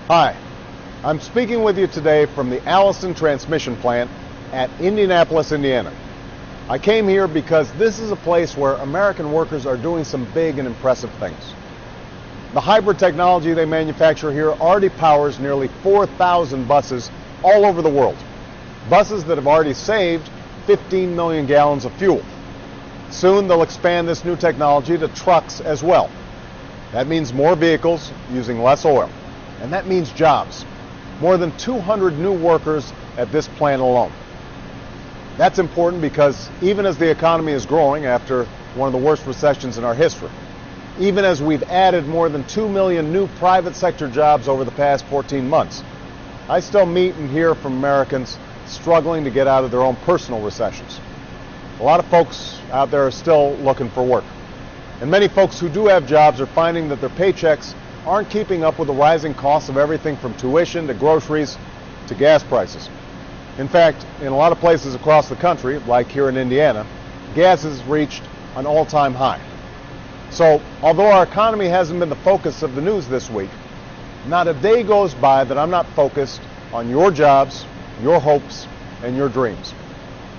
Hi, I'm speaking with you today from the Allison Transmission Plant at Indianapolis, Indiana. I came here because this is a place where American workers are doing some big and impressive things. The hybrid technology they manufacture here already powers nearly 4,000 buses all over the world. Buses that have already saved 15 million gallons of fuel. Soon they'll expand this new technology to trucks as well. That means more vehicles using less oil. And that means jobs. More than 200 new workers at this plant alone. That's important because even as the economy is growing after one of the worst recessions in our history, even as we've added more than 2 million new private sector jobs over the past 14 months, I still meet and hear from Americans struggling to get out of their own personal recessions. A lot of folks out there are still looking for work. And many folks who do have jobs are finding that their paychecks aren't keeping up with the rising costs of everything from tuition to groceries to gas prices. In fact, in a lot of places across the country, like here in Indiana, gas has reached an all-time high. So, although our economy hasn't been the focus of the news this week, not a day goes by that I'm not focused on your jobs, your hopes, and your dreams.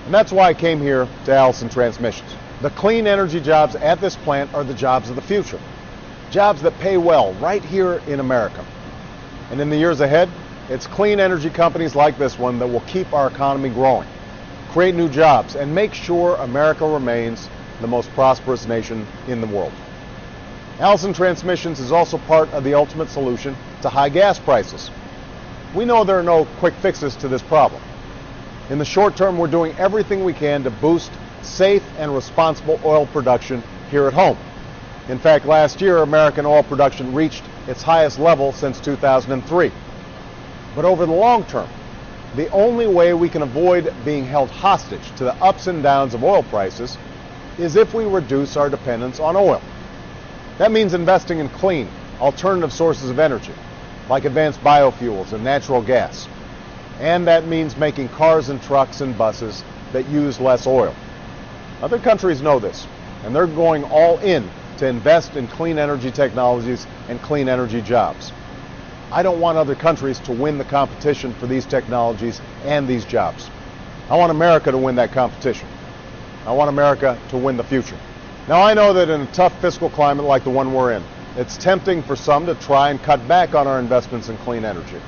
And that's why I came here to Allison Transmissions. The clean energy jobs at this plant are the jobs of the future. Jobs that pay well right here in America. And in the years ahead, it's clean energy companies like this one that will keep our economy growing, create new jobs, and make sure America remains the most prosperous nation in the world. Allison Transmissions is also part of the ultimate solution to high gas prices. We know there are no quick fixes to this problem. In the short term, we're doing everything we can to boost safe and responsible oil production here at home. In fact, last year, American oil production reached its highest level since 2003. But over the long term, the only way we can avoid being held hostage to the ups and downs of oil prices is if we reduce our dependence on oil. That means investing in clean, alternative sources of energy, like advanced biofuels and natural gas. And that means making cars and trucks and buses that use less oil. Other countries know this, and they're going all in to invest in clean energy technologies and clean energy jobs. I don't want other countries to win the competition for these technologies and these jobs. I want America to win that competition. I want America to win the future. Now, I know that in a tough fiscal climate like the one we're in, it's tempting for some to try and cut back on our investments in clean energy.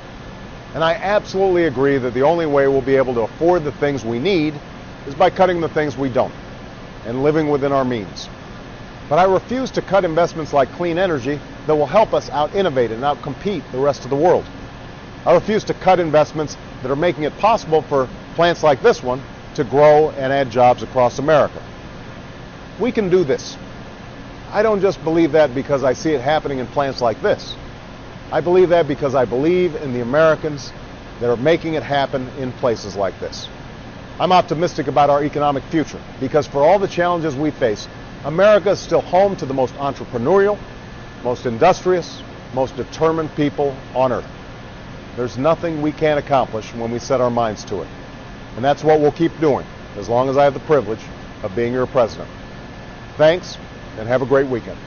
And I absolutely agree that the only way we'll be able to afford the things we need is by cutting the things we don't and living within our means. But I refuse to cut investments like clean energy that will help us out-innovate and out-compete the rest of the world. I refuse to cut investments that are making it possible for plants like this one to grow and add jobs across America. We can do this. I don't just believe that because I see it happening in plants like this. I believe that because I believe in the Americans that are making it happen in places like this. I'm optimistic about our economic future because for all the challenges we face, America is still home to the most entrepreneurial, most industrious, most determined people on earth. There's nothing we can't accomplish when we set our minds to it. And that's what we'll keep doing as long as I have the privilege of being your president. Thanks, and have a great weekend.